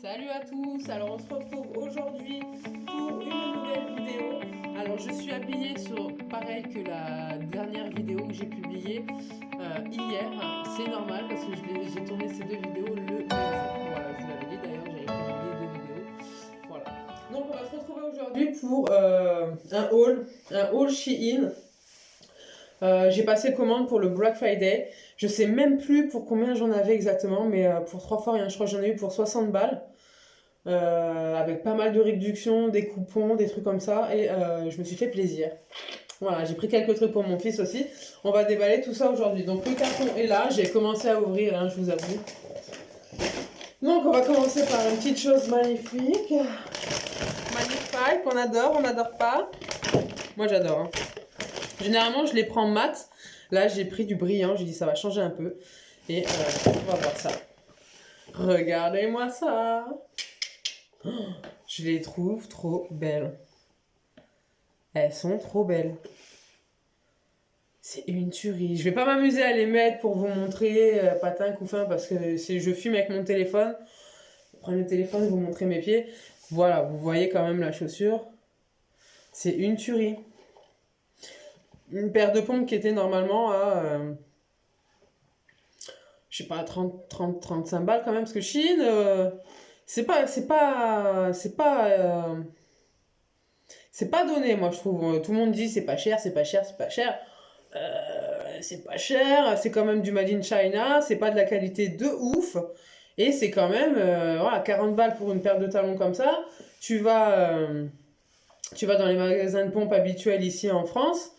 Salut à tous, alors on se retrouve aujourd'hui pour une nouvelle vidéo. Alors je suis habillée pareil que la dernière vidéo que j'ai publiée hier. C'est normal parce que j'ai tourné ces deux vidéos le même jour. Voilà, je vous l'avais dit d'ailleurs, j'avais publié deux vidéos. Voilà. Donc on va se retrouver aujourd'hui pour un haul Shein. J'ai passé commande pour le Black Friday. Je sais même plus pour combien j'en avais exactement, mais pour 3 fois rien, je crois que j'en ai eu pour 60 balles. Avec pas mal de réductions, des coupons, des trucs comme ça, et je me suis fait plaisir. Voilà, j'ai pris quelques trucs pour mon fils aussi. On va déballer tout ça aujourd'hui. Donc le carton est là, j'ai commencé à ouvrir, hein, je vous avoue. Donc on va commencer par une petite chose magnifique. Magnifique, on adore pas. Moi j'adore. Hein. Généralement je les prends mat. Là j'ai pris du brillant, j'ai dit ça va changer un peu. Et on va voir ça. Regardez-moi ça. Je les trouve trop belles. Elles sont trop belles. C'est une tuerie. Je vais pas m'amuser à les mettre pour vous montrer patin, couffin, parce que je fume avec mon téléphone. Je prends le téléphone et vous montrer mes pieds. Voilà, vous voyez quand même la chaussure. C'est une tuerie. Une paire de pompes qui était normalement à, je sais pas, 35 balles quand même, parce que Chine, c'est pas donné, moi je trouve. Tout le monde dit c'est pas cher, c'est pas cher, c'est pas cher. C'est pas cher, c'est quand même du Made in China, c'est pas de la qualité de ouf. Et c'est quand même voilà, 40 balles pour une paire de talons comme ça. Tu vas, tu vas dans les magasins de pompes habituels ici en France.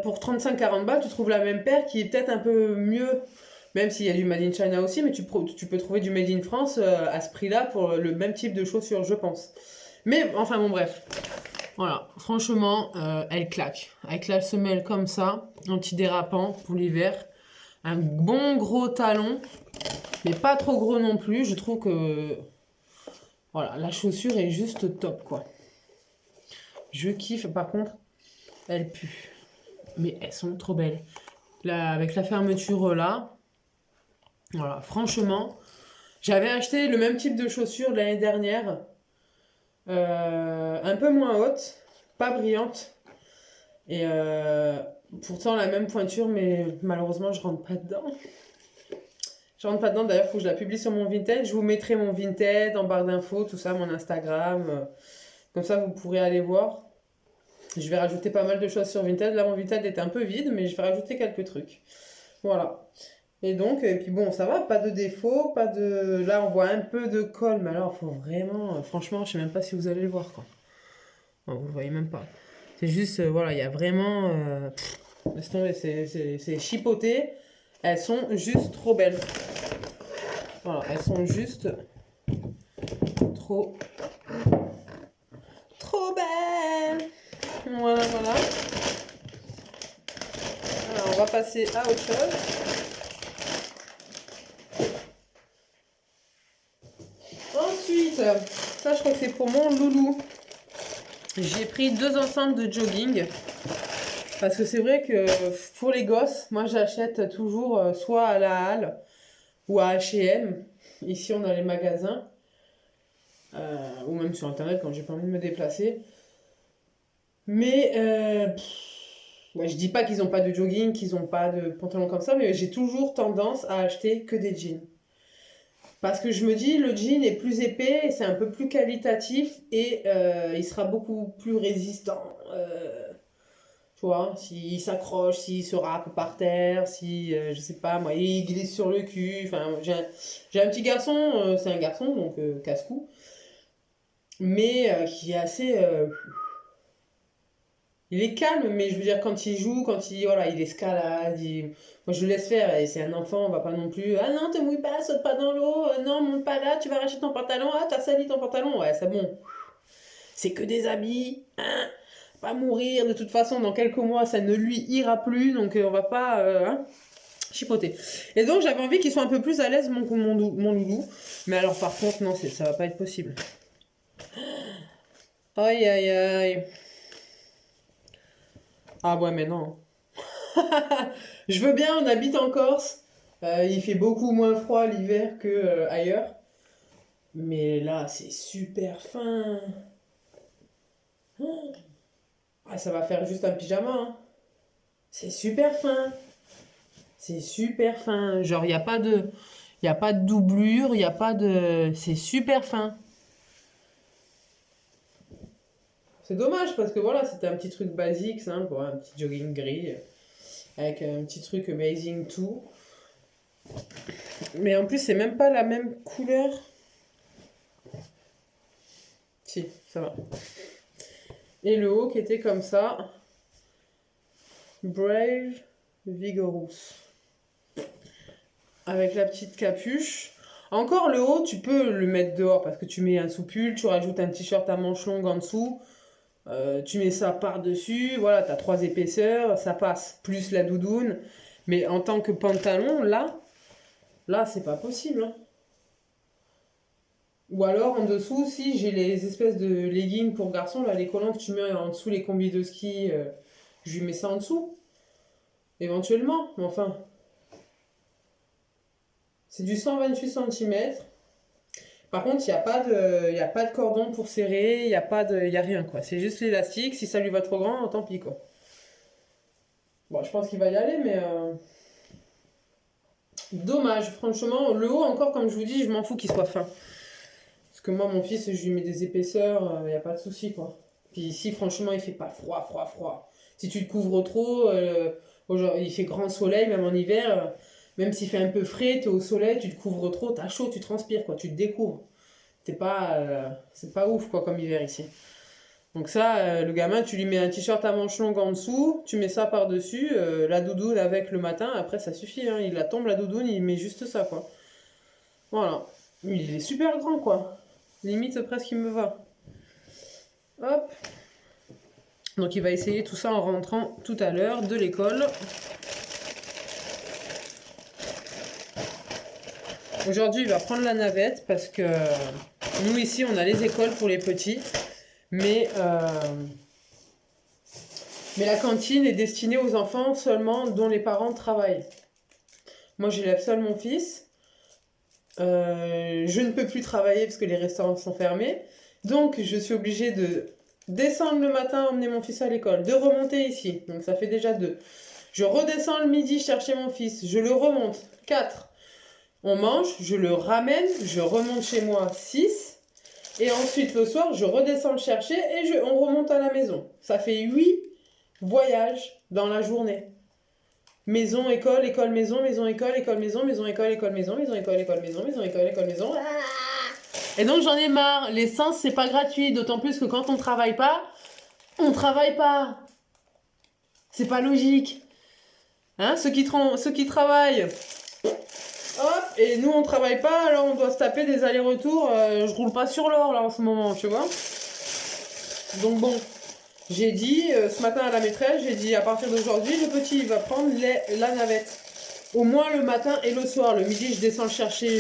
Pour 35-40 balles, tu trouves la même paire qui est peut-être un peu mieux. Même s'il y a du Made in China aussi, mais tu peux trouver du Made in France à ce prix-là pour le même type de chaussures, je pense. Mais enfin bon, bref. Voilà, franchement, elle claque. Avec la semelle comme ça, antidérapant pour l'hiver. Un bon gros talon, mais pas trop gros non plus. Je trouve que voilà, la chaussure est juste top, quoi. Je kiffe, par contre, elle pue. Mais elles sont trop belles. Là, avec la fermeture là, voilà, franchement, j'avais acheté le même type de chaussures l'année dernière. Un peu moins haute, pas brillante. Et pourtant la même pointure, mais malheureusement je rentre pas dedans. Je rentre pas dedans, d'ailleurs il faut que je la publie sur mon Vinted. Je vous mettrai mon Vinted en barre d'infos, tout ça, mon Instagram. Comme ça vous pourrez aller voir. Je vais rajouter pas mal de choses sur Vinted. Là mon Vinted était un peu vide, mais je vais rajouter quelques trucs. Voilà. Et donc, et puis bon, ça va, pas de défaut, pas de... Là on voit un peu de colle, mais alors il faut vraiment... Franchement, je sais même pas si vous allez le voir, quoi. Non, vous le voyez même pas. C'est juste, voilà, il y a vraiment... laisse tomber, c'est chipoté. Elles sont juste trop belles. Voilà, elles sont juste trop, trop belles. Voilà, voilà. Alors, on va passer à autre chose. Ensuite, ça, je crois que c'est pour mon loulou. J'ai pris 2 ensembles de jogging. Parce que c'est vrai que pour les gosses, moi j'achète toujours soit à la Halle ou à H&M. Ici on a les magasins. Ou même sur internet quand j'ai pas envie de me déplacer. Mais ouais, je dis pas qu'ils ont pas de jogging, qu'ils ont pas de pantalon comme ça, mais j'ai toujours tendance à acheter que des jeans. Parce que je me dis, le jean est plus épais, c'est un peu plus qualitatif et il sera beaucoup plus résistant. Tu vois, s'il s'accroche, s'il se râpe par terre, si, je sais pas, moi, il glisse sur le cul. Enfin, j'ai un petit garçon, c'est un garçon, donc casse-cou, mais qui est assez... il est calme, mais je veux dire, quand il joue, voilà, il escalade, moi je le laisse faire, et c'est un enfant, on va pas non plus... Ah non, te mouille pas, saute pas dans l'eau, non, monte pas là, tu vas racheter ton pantalon, ah, t'as sali ton pantalon, ouais, c'est bon. C'est que des habits, hein, pas mourir, de toute façon, dans quelques mois, ça ne lui ira plus, donc on va pas... hein, chipoter. Et donc j'avais envie qu'il soit un peu plus à l'aise, mon loulou. Mais alors par contre, non, ça va pas être possible. Aïe, aïe, aïe. Ah ouais, mais non. Je veux bien, on habite en Corse. Il fait beaucoup moins froid l'hiver que ailleurs. Mais là, c'est super fin. Ah, ça va faire juste un pyjama, hein. C'est super fin. C'est super fin. Genre, y a pas de doublure, il y a pas de... C'est super fin. C'est dommage parce que voilà, c'était un petit truc basique, simple, quoi, un petit jogging gris avec un petit truc Amazing 2. Mais en plus, c'est même pas la même couleur. Si, ça va. Et le haut qui était comme ça. Brave Vigorous. Avec la petite capuche. Encore le haut, tu peux le mettre dehors parce que tu mets un sous-pull, tu rajoutes un t-shirt à manches longues en dessous. Tu mets ça par-dessus, voilà, t'as 3 épaisseurs, ça passe. Plus la doudoune. Mais en tant que pantalon, là, c'est pas possible, hein. Ou alors en dessous, si j'ai les espèces de leggings pour garçons, là, les collants que tu mets en dessous les combis de ski, je lui mets ça en dessous. Éventuellement, mais enfin. C'est du 128 cm. Par contre, y a pas de cordon pour serrer, il y a rien, quoi. C'est juste l'élastique. Si ça lui va trop grand, tant pis, quoi. Bon, je pense qu'il va y aller, mais dommage. Franchement, le haut, encore, comme je vous dis, je m'en fous qu'il soit fin. Parce que moi, mon fils, je lui mets des épaisseurs, il n'y a pas de souci, quoi. Puis ici, franchement, il fait pas froid. Si tu te couvres trop, il fait grand soleil, même en hiver, même s'il fait un peu frais, t'es au soleil, tu te couvres trop, t'as chaud, tu transpires, quoi, tu te découvres. C'est pas ouf, quoi, comme hiver ici. Donc ça, le gamin, tu lui mets un t-shirt à manches longues en dessous, tu mets ça par-dessus, la doudoune avec le matin, après ça suffit, hein, il la tombe la doudoune, il met juste ça, quoi. Voilà. Il est super grand, quoi. Limite, presque, il me va. Hop. Donc, il va essayer tout ça en rentrant tout à l'heure de l'école. Aujourd'hui, il va prendre la navette parce que nous, ici, on a les écoles pour les petits. Mais la cantine est destinée aux enfants seulement dont les parents travaillent. Moi, j'élève seul mon fils. Je ne peux plus travailler parce que les restaurants sont fermés. Donc, je suis obligée de descendre le matin, emmener mon fils à l'école, de remonter ici. Donc, ça fait déjà 2. Je redescends le midi chercher mon fils. Je le remonte. 4. On mange, je le ramène, je remonte chez moi. 6. Et ensuite, le soir, je redescends le chercher et on remonte à la maison. Ça fait 8 voyages dans la journée. Maison, école, école, maison, maison, école, école, maison, maison, école, école, maison, maison, école, école, maison, maison, école, école, maison. Et donc j'en ai marre. L'essence, c'est pas gratuit. D'autant plus que quand on travaille pas, on travaille pas. C'est pas logique. Hein, ceux qui travaillent, hop, et nous on travaille pas, alors on doit se taper des allers-retours. Je roule pas sur l'or là en ce moment, tu vois. Donc bon, j'ai dit ce matin à la maîtresse, j'ai dit à partir d'aujourd'hui, le petit il va prendre la navette. Au moins le matin et le soir. Le midi, je descends le chercher,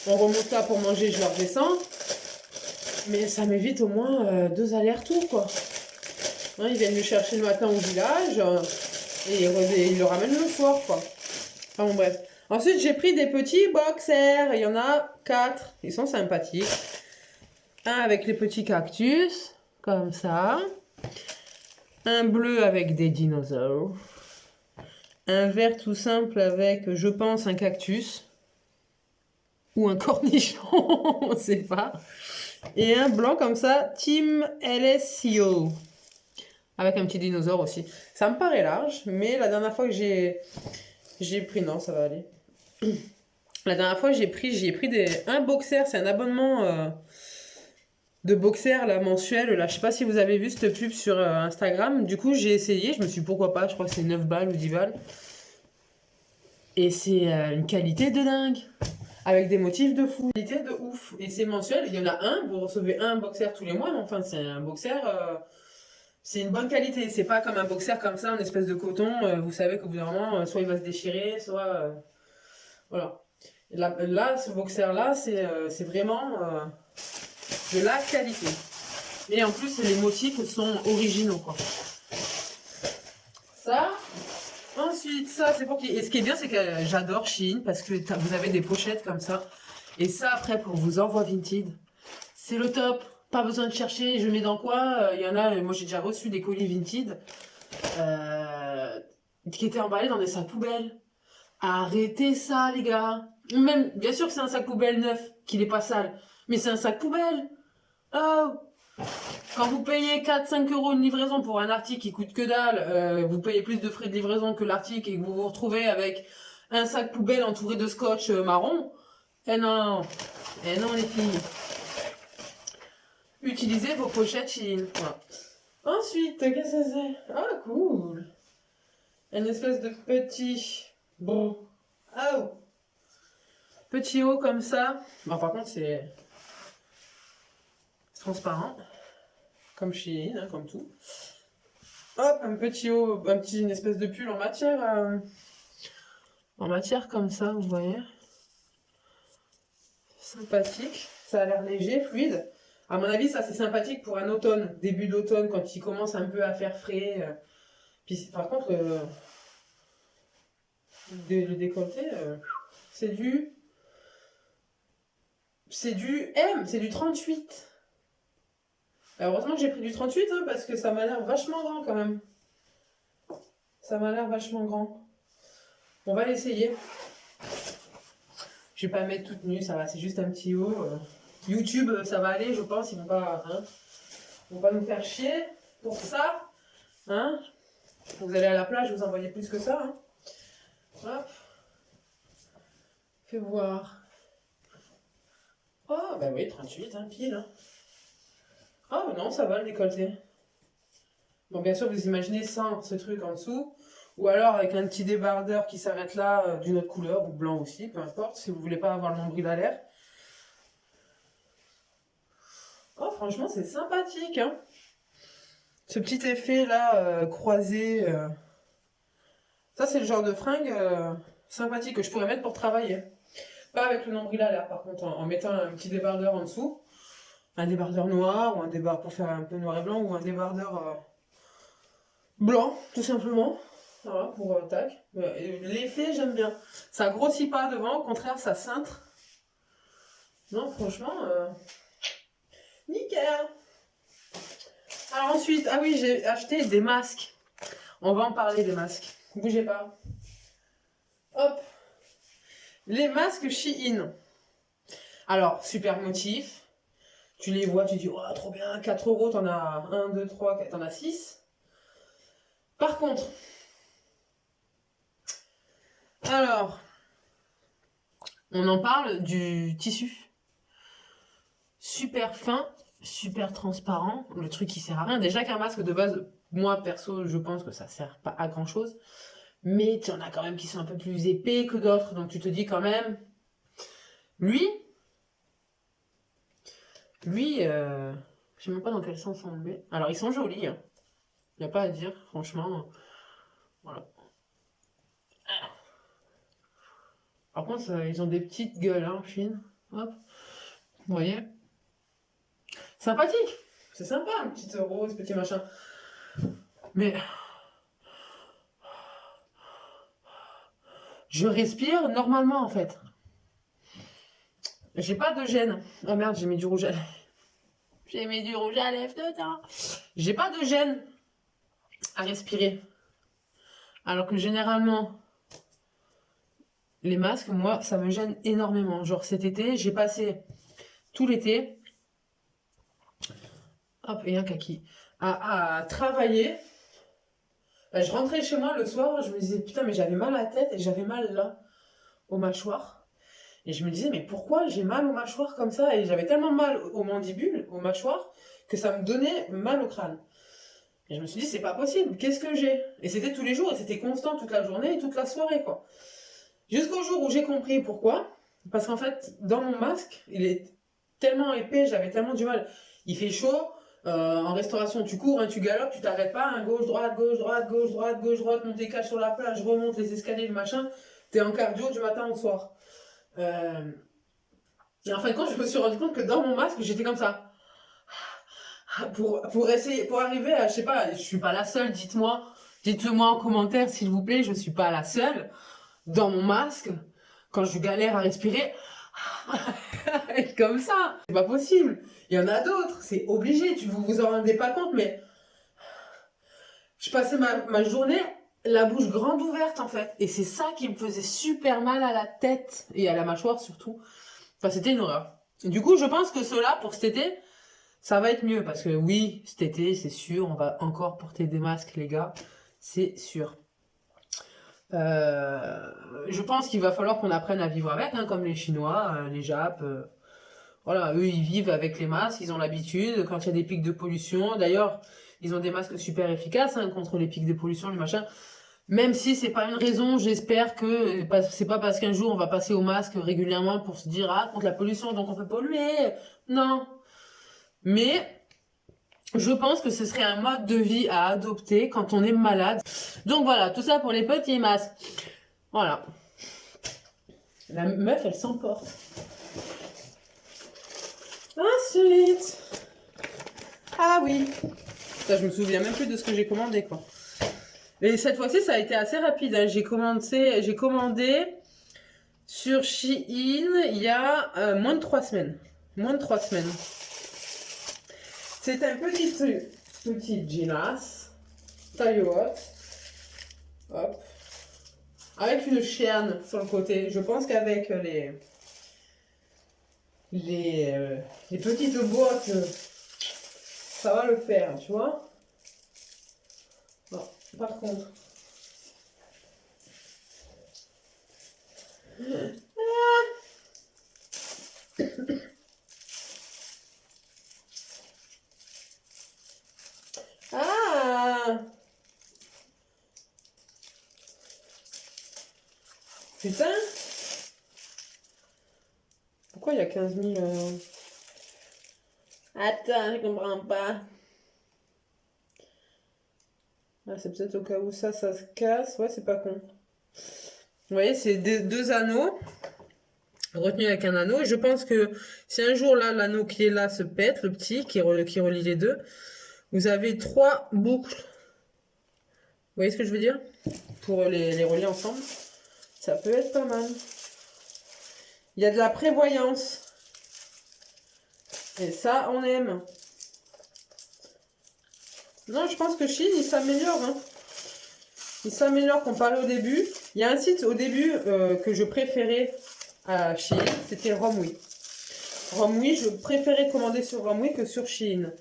on remonte là pour manger, je le redescends. Mais ça m'évite au moins 2 allers-retours, quoi. Hein, ils viennent le chercher le matin au village et ils le ramènent le soir, quoi. Enfin bon, bref. Ensuite, j'ai pris des petits boxers. Il y en a 4. Ils sont sympathiques. Un avec les petits cactus, comme ça. Un bleu avec des dinosaures. Un vert tout simple avec, je pense, un cactus. Ou un cornichon, on ne sait pas. Et un blanc comme ça, Team LSCO. Avec un petit dinosaure aussi. Ça me paraît large, mais la dernière fois que j'ai pris... Non, ça va aller. La dernière fois, j'ai pris un boxer. C'est un abonnement de boxer là, mensuel. Là, je sais pas si vous avez vu cette pub sur Instagram. Du coup, j'ai essayé. Je me suis dit, pourquoi pas. Je crois que c'est 9 balles ou 10 balles. Et c'est une qualité de dingue. Avec des motifs de fou. Qualité de ouf. Et c'est mensuel. Il y en a un. Vous recevez un boxer tous les mois. Mais enfin, c'est un boxer... c'est une bonne qualité, c'est pas comme un boxer comme ça, en espèce de coton, vous savez qu'au bout d'un moment, soit il va se déchirer, soit... voilà. Là, ce boxer-là, c'est vraiment de la qualité. Et en plus, les motifs sont originaux, quoi. Ça, ensuite, ça, c'est pour qui... Et ce qui est bien, c'est que j'adore Shein, parce que vous avez des pochettes comme ça. Et ça, après, pour vos envois Vinted, c'est le top. Pas besoin de chercher, je mets dans quoi. Il y en a, moi j'ai déjà reçu des colis Vinted qui étaient emballés dans des sacs poubelles. Arrêtez ça, les gars. Même, bien sûr que c'est un sac poubelle neuf, qu'il n'est pas sale, mais c'est un sac poubelle. Oh, quand vous payez 4-5 euros une livraison pour un article qui coûte que dalle, vous payez plus de frais de livraison que l'article et que vous vous retrouvez avec un sac poubelle entouré de scotch marron. Eh non, eh non les filles. Utilisez vos pochettes Chine. Voilà. Ensuite, qu'est-ce que c'est? Ah, cool. Une espèce de petit... Bon. Oh. Petit haut comme ça. Bon, par contre, c'est transparent. Comme Chine, hein, comme tout. Hop, un petit haut, une espèce de pull en matière comme ça, vous voyez. Sympathique. Ça a l'air léger, fluide. À mon avis, ça c'est sympathique pour un automne, début d'automne, quand il commence un peu à faire frais. Puis, par contre, le décolleté, c'est du M, c'est du 38. Alors, heureusement que j'ai pris du 38, hein, parce que ça m'a l'air vachement grand quand même. Ça m'a l'air vachement grand. On va l'essayer. Je vais pas me mettre toute nue, ça va, c'est juste un petit haut. YouTube, ça va aller, je pense, ils vont pas nous faire chier pour ça. Hein, vous allez à la plage, vous en voyez plus que ça. Hein. Hop. Fais voir. Oh, bah oui, 38, hein, pile. Hein. Oh, non, ça va le décolleté. Bon, bien sûr, vous imaginez sans ce truc en dessous. Ou alors avec un petit débardeur qui s'arrête là, d'une autre couleur, ou blanc aussi, peu importe, si vous voulez pas avoir le nombril à l'air. Oh, franchement, c'est sympathique, hein. Ce petit effet là, croisé. Ça, c'est le genre de fringue sympathique que je pourrais mettre pour travailler. Pas avec le nombril à l'air, par contre, en mettant un petit débardeur en dessous. Un débardeur noir, ou un débardeur pour faire un peu noir et blanc, ou un débardeur blanc, tout simplement. Voilà, pour tac. L'effet, j'aime bien. Ça grossit pas devant, au contraire, ça cintre. Non, franchement, nickel. Alors ensuite, ah oui, j'ai acheté des masques. On va en parler des masques. Bougez pas. Hop. Les masques Shein. Alors, super motif. Tu les vois, tu dis, oh, trop bien, 4 euros, t'en as 1, 2, 3, 4, t'en as 6. Par contre, alors, on en parle du tissu. Super fin, super transparent, le truc qui sert à rien. Déjà qu'un masque de base, moi perso, je pense que ça sert pas à grand chose. Mais tu en as quand même qui sont un peu plus épais que d'autres, donc tu te dis quand même. Lui, je sais même pas dans quel sens on le met. Alors ils sont jolis, hein. Y a pas à dire, franchement. Voilà. Par contre, ils ont des petites gueules, hein, en Chine. Hop. Vous voyez? Sympathique. C'est sympa, un petit rose, petit machin. Mais je respire normalement en fait. J'ai pas de gêne. Oh merde, j'ai mis du rouge à lèvres. J'ai mis du rouge à lèvres dedans. J'ai pas de gêne à respirer. Alors que généralement, les masques, moi, ça me gêne énormément. Genre cet été, j'ai passé tout l'été, hop, et un kaki, à travailler. Ben, je rentrais chez moi le soir, je me disais, putain, mais j'avais mal à la tête et j'avais mal là, aux mâchoires. Et je me disais, mais pourquoi j'ai mal aux mâchoires comme ça? Et j'avais tellement mal aux mandibules, aux mâchoires, que ça me donnait mal au crâne. Et je me suis dit, c'est pas possible, qu'est-ce que j'ai? Et c'était tous les jours, et c'était constant toute la journée et toute la soirée, quoi. Jusqu'au jour où j'ai compris pourquoi. Parce qu'en fait, dans mon masque, il est tellement épais, j'avais tellement du mal. Il fait chaud, en restauration, tu cours, hein, tu galopes, tu t'arrêtes pas, hein, gauche, droite, gauche, droite, gauche, droite, gauche, droite, monter cache sur la plage, remonte les escaliers, le machin. T'es en cardio du matin au soir. Et en fin de compte, je me suis rendu compte que dans mon masque, j'étais comme ça. Pour essayer, pour arriver à, je sais pas, je suis pas la seule, dites-le moi en commentaire s'il vous plaît, je suis pas la seule. Dans mon masque, quand je galère à respirer, Comme ça. C'est pas possible. Il y en a d'autres. C'est obligé. Vous vous en rendez pas compte, mais je passais ma journée la bouche grande ouverte en fait. Et c'est ça qui me faisait super mal à la tête et à la mâchoire surtout. Enfin, c'était une horreur. Du coup, je pense que cela pour cet été, ça va être mieux. Parce que oui, cet été, c'est sûr, on va encore porter des masques, les gars. C'est sûr. Je pense qu'il va falloir qu'on apprenne à vivre avec, hein, comme les Chinois, les Japs. Voilà, eux, ils vivent avec les masques, ils ont l'habitude. Quand il y a des pics de pollution, d'ailleurs, ils ont des masques super efficaces hein, contre les pics de pollution, les machins. Même si c'est pas une raison, j'espère que c'est pas parce qu'un jour on va passer au masque régulièrement pour se dire ah contre la pollution donc on peut polluer. Non. Mais je pense que ce serait un mode de vie à adopter quand on est malade. Donc voilà, tout ça pour les petits masques. Voilà. La meuf, elle s'emporte. Ensuite. Ah oui. Ça, je me souviens même plus de ce que j'ai commandé, quoi. Et cette fois-ci, ça a été assez rapide. Hein. J'ai commandé sur Shein il y a moins de 3 semaines. Moins de 3 semaines. C'est un petit jeans taille haute. Hop. Avec une chaîne sur le côté. Je pense qu'avec les petites boîtes, ça va le faire, tu vois. Non, par contre. Ah! Putain! Pourquoi il y a 15 000... Attends, je comprends pas. Ah, c'est peut-être au cas où ça se casse. Ouais, c'est pas con. Vous voyez, c'est deux anneaux retenus avec un anneau. Et je pense que si un jour là, l'anneau qui est là se pète, le petit qui relie les deux, vous avez 3 boucles. Vous voyez ce que je veux dire? Pour les relier ensemble. Ça peut être pas mal. Il y a de la prévoyance. Et ça, on aime. Non, je pense que Shein, il s'améliore. Hein. Il s'améliore comparé au début. Il y a un site au début que je préférais à Shein. C'était Romwe. Romwe, je préférais commander sur Romwe que sur Shein.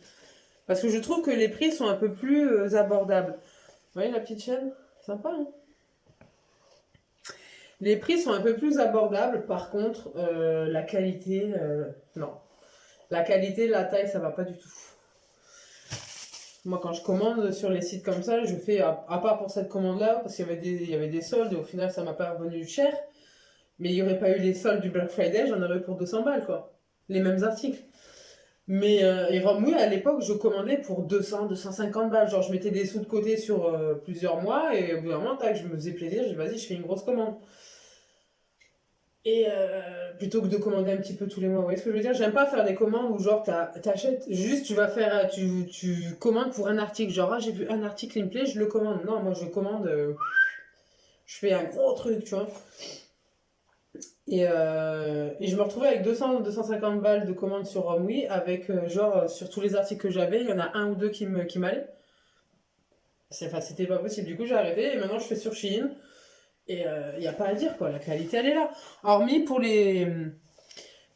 Parce que je trouve que les prix sont un peu plus abordables. Vous voyez la petite chaîne? Sympa, hein? Les prix sont un peu plus abordables. Par contre, la qualité, non. La qualité, la taille, ça va pas du tout. Moi, quand je commande sur les sites comme ça, je fais, à part pour cette commande-là, parce qu'il y avait des soldes, et au final, ça m'a pas revenu cher. Mais il n'y aurait pas eu les soldes du Black Friday, j'en aurais eu pour 200 balles, quoi. Les mêmes articles. Mais, et Romwe, à l'époque, je commandais pour 200, 250 balles. Genre, je mettais des sous de côté sur plusieurs mois, et au bout d'un moment, tac, je me faisais plaisir, je dis, vas-y, je fais une grosse commande. Et plutôt que de commander un petit peu tous les mois, vous voyez ce que je veux dire? J'aime pas faire des commandes où genre t'achètes, juste tu vas faire, tu commandes pour un article, genre ah, j'ai vu un article, il me plaît, je le commande. Non, moi je commande, je fais un gros truc, tu vois. Et je me retrouvais avec 200, 250 balles de commandes sur Romwe, avec genre sur tous les articles que j'avais, il y en a un ou deux qui m'allaient. Enfin, c'était pas possible, du coup j'ai arrêté et maintenant je fais sur Shein. Et il n'y a pas à dire, quoi. La qualité, elle est là. Hormis pour les...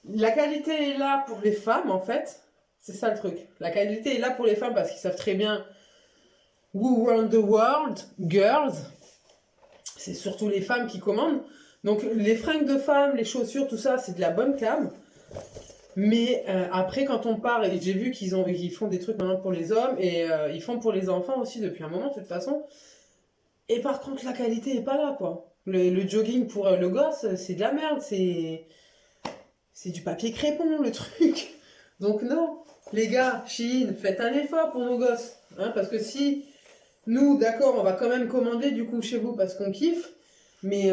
La qualité est là pour les femmes, en fait. C'est ça le truc. La qualité est là pour les femmes parce qu'ils savent très bien who run the world, girls. C'est surtout les femmes qui commandent. Donc, les fringues de femmes, les chaussures, tout ça, c'est de la bonne cam. Mais après, quand on part, et j'ai vu qu'ils font des trucs maintenant pour les hommes et ils font pour les enfants aussi depuis un moment, de toute façon. Et par contre, la qualité est pas là, quoi. Le jogging pour le gosse, c'est de la merde, c'est du papier crépon, le truc. Donc non, les gars, Shein, faites un effort pour nos gosses. Hein, parce que si, nous, d'accord, on va quand même commander du coup chez vous parce qu'on kiffe, mais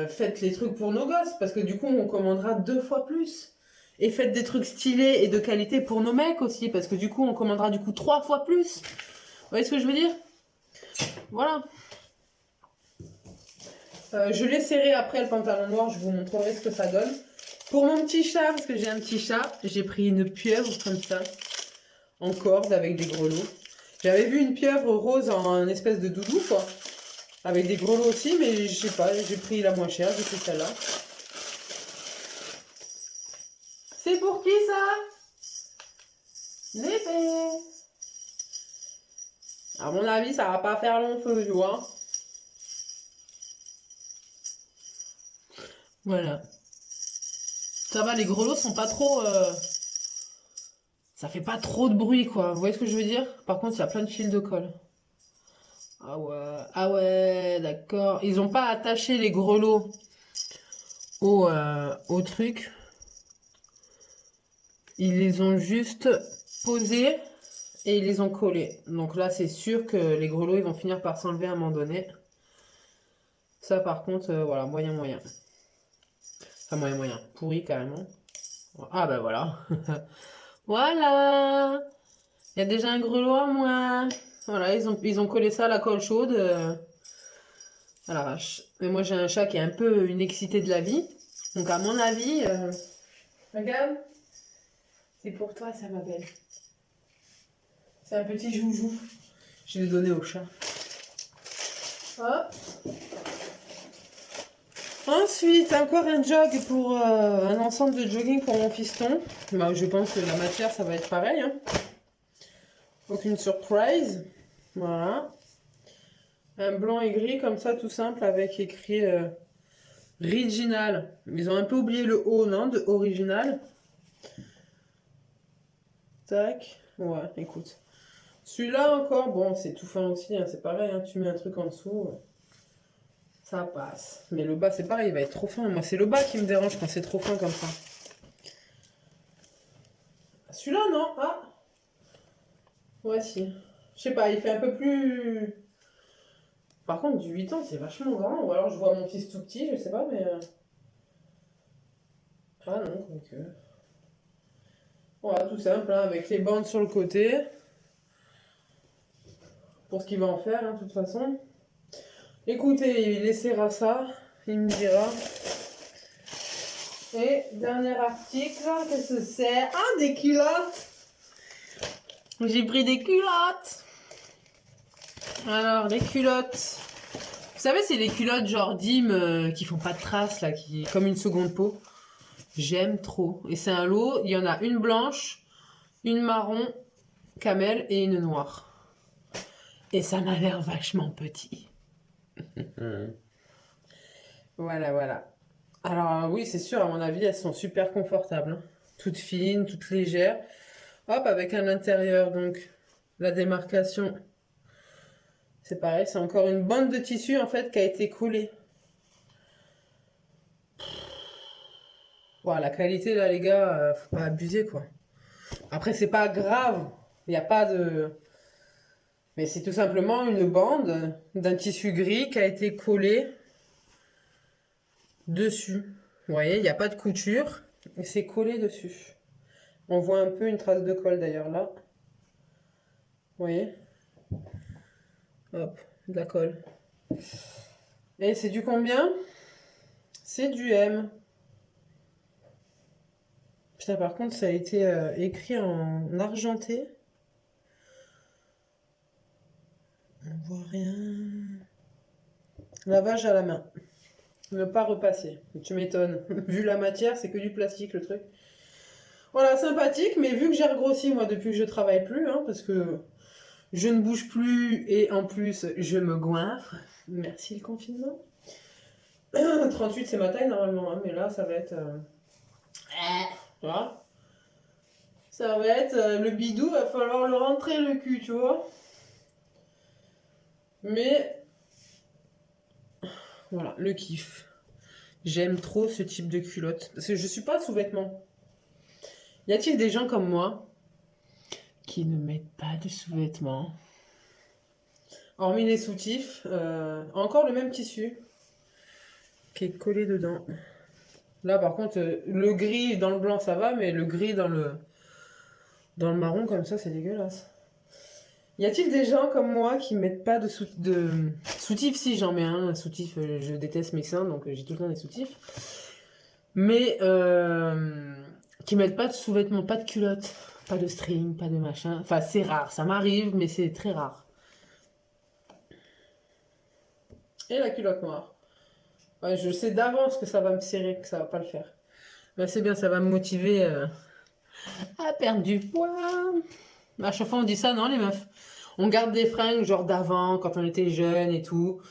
faites les trucs pour nos gosses, parce que du coup, on commandera 2 fois plus. Et faites des trucs stylés et de qualité pour nos mecs aussi, parce que du coup, on commandera du coup 3 fois plus. Vous voyez ce que je veux dire? Voilà. Je l'ai serré après le pantalon noir, je vous montrerai ce que ça donne. Pour mon petit chat, parce que j'ai un petit chat, j'ai pris une pieuvre comme ça, en corde avec des grelots. J'avais vu une pieuvre rose en espèce de doudou, quoi. Avec des grelots aussi, mais je sais pas, j'ai pris la moins chère, j'ai pris celle-là. C'est pour qui ça? L'épée. À mon avis, ça va pas faire long feu, tu vois. Voilà. Ça va, les grelots sont pas trop... Ça fait pas trop de bruit, quoi. Vous voyez ce que je veux dire? Par contre, il y a plein de fils de colle. Ah ouais, d'accord. Ils ont pas attaché les grelots au truc. Ils les ont juste posés et ils les ont collés. Donc là, c'est sûr que les grelots, ils vont finir par s'enlever à un moment donné. Ça, par contre, voilà, moyen. Enfin, moyen. Pourri, carrément. Ah, bah voilà. Voilà. Il y a déjà un grelot à moins. Voilà, ils ont collé ça à la colle chaude à l'arrache. Mais moi, j'ai un chat qui est un peu une excitée de la vie. Donc, à mon avis, regarde, c'est pour toi, ça, ma belle. C'est un petit joujou. Je l'ai donné au chat. Hop. Ensuite, encore un jog pour un ensemble de jogging pour mon fiston. Bah, je pense que la matière, ça va être pareil. Hein. Aucune surprise. Voilà. Un blanc et gris comme ça, tout simple, avec écrit Original. Ils ont un peu oublié le O, non, de original. Tac. Ouais, écoute. Celui-là encore, bon, c'est tout fin aussi, hein, c'est pareil, hein, tu mets un truc en dessous, ça passe. Mais le bas, c'est pareil, il va être trop fin. Moi, c'est le bas qui me dérange quand c'est trop fin comme ça. Celui-là, non? Ah! Ouais, si. Je sais pas, il fait un peu plus... Par contre, du 8 ans, c'est vachement grand. Ou alors je vois mon fils tout petit, je sais pas, mais... Ah non, donc... Voilà, tout simple, hein, avec les bandes sur le côté. Pour ce qu'il va en faire, hein, de toute façon. Écoutez, il essaiera ça, il me dira. Et dernier article, qu'est-ce que c'est? Ah, des culottes! J'ai pris des culottes! Alors, les culottes. Vous savez, c'est les culottes genre Dim qui font pas de traces, là, qui comme une seconde peau. J'aime trop. Et c'est un lot, il y en a une blanche, une marron, camel et une noire. Et ça m'a l'air vachement petit. Voilà. Alors oui, c'est sûr, à mon avis, elles sont super confortables. Hein. Toutes fines, toutes légères. Hop, avec un intérieur, donc, la démarcation. C'est pareil, c'est encore une bande de tissu, en fait, qui a été collée. Voilà, la qualité, là, les gars, faut pas abuser, quoi. Après, c'est pas grave. Il n'y a pas de... Mais c'est tout simplement une bande d'un tissu gris qui a été collé dessus. Vous voyez, il n'y a pas de couture. Et c'est collé dessus. On voit un peu une trace de colle, d'ailleurs, là. Vous voyez? Hop, de la colle. Et c'est du combien? C'est du M. Putain, par contre, ça a été écrit en argenté. On voit rien. Lavage à la main. Ne pas repasser. Tu m'étonnes. Vu la matière, c'est que du plastique, le truc. Voilà, sympathique, mais vu que j'ai regrossi, moi, depuis que je travaille plus, hein, parce que je ne bouge plus et en plus, je me goinfre. Merci le confinement. 38, c'est ma taille normalement, hein, mais là, ça va être... Voilà. Ça va être le bidou, va falloir le rentrer le cul, tu vois. Mais voilà, le kiff. J'aime trop ce type de culotte. Parce que je suis pas sous-vêtements. Y a-t-il des gens comme moi qui ne mettent pas de sous-vêtements? Hormis les soutifs, encore le même tissu qui est collé dedans. Là, par contre, le gris dans le blanc, ça va, mais le gris dans le marron, comme ça, c'est dégueulasse. Y a-t-il des gens comme moi qui mettent pas de soutif? Si, j'en mets un soutif, je déteste mes seins, donc j'ai tout le temps des soutifs. Mais qui mettent pas de sous-vêtements, pas de culottes, pas de string, pas de machin. Enfin, c'est rare, ça m'arrive, mais c'est très rare. Et la culotte noire. Ouais, je sais d'avance que ça va me serrer, que ça va pas le faire. Mais c'est bien, ça va me motiver à perdre du poids. À chaque fois, on dit ça, non, les meufs? On garde des fringues, genre d'avant, quand on était jeune et tout.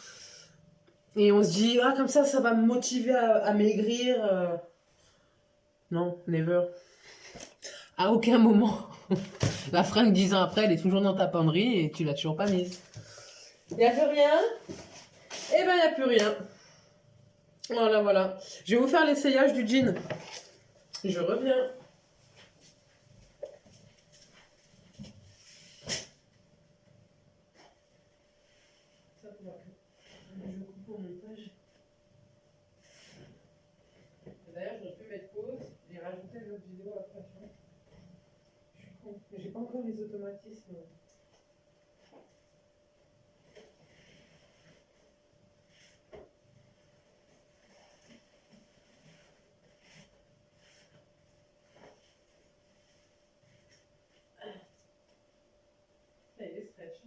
Et on se dit, ah, comme ça va me motiver à maigrir. Non, never. À aucun moment. La fringue, 10 ans après, elle est toujours dans ta penderie et tu l'as toujours pas mise. Y a plus rien? Eh ben, y a plus rien. Voilà, voilà. Je vais vous faire l'essayage du jean. Je reviens. Je coupe au montage. D'ailleurs, je peux mettre pause et rajouter l'autre vidéo après. Je suis con. Mais j'ai pas encore les automatismes. Ça y est, stretch.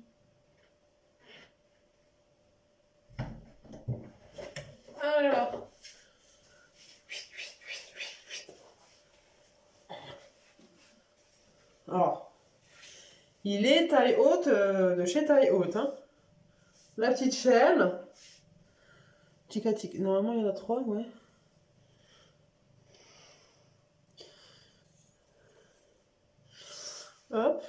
Alors. Alors. Il est taille haute, de chez taille haute. Hein. La petite chaîne. Tic-tic. Normalement, il y en a 3, ouais. Hop.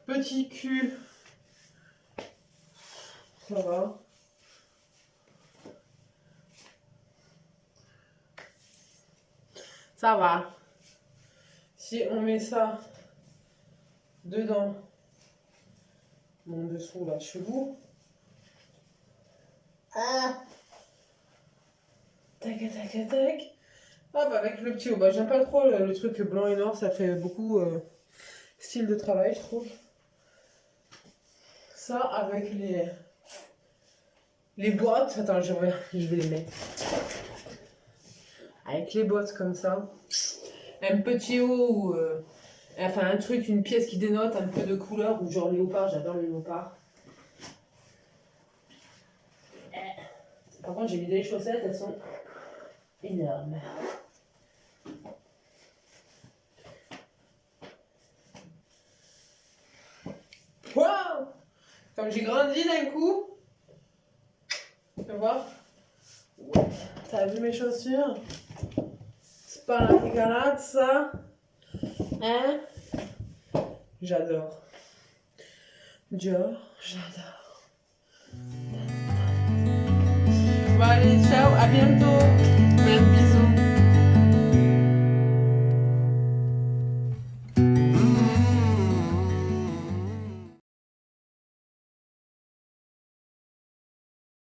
Petit cul. Ça va. Ça va. Si on met ça dedans, mon dessous là, chelou. Ah. Tac, tac, tac. Ah bah avec le petit haut. Bah j'aime pas trop le truc blanc et noir, ça fait beaucoup style de travail, je trouve. Ça avec les boîtes. Attends, je vais les mettre. Avec les boîtes comme ça. Un petit haut ou enfin un truc, une pièce qui dénote un peu de couleur ou genre léopard, j'adore le léopard. Par contre j'ai mis des chaussettes, elles sont énormes. Waouh! Comme j'ai grandi d'un coup. Tu vas voir? T'as vu mes chaussures? C'est pas la galade ça? Hein? J'adore. J'adore. Bon allez, ciao, à bientôt.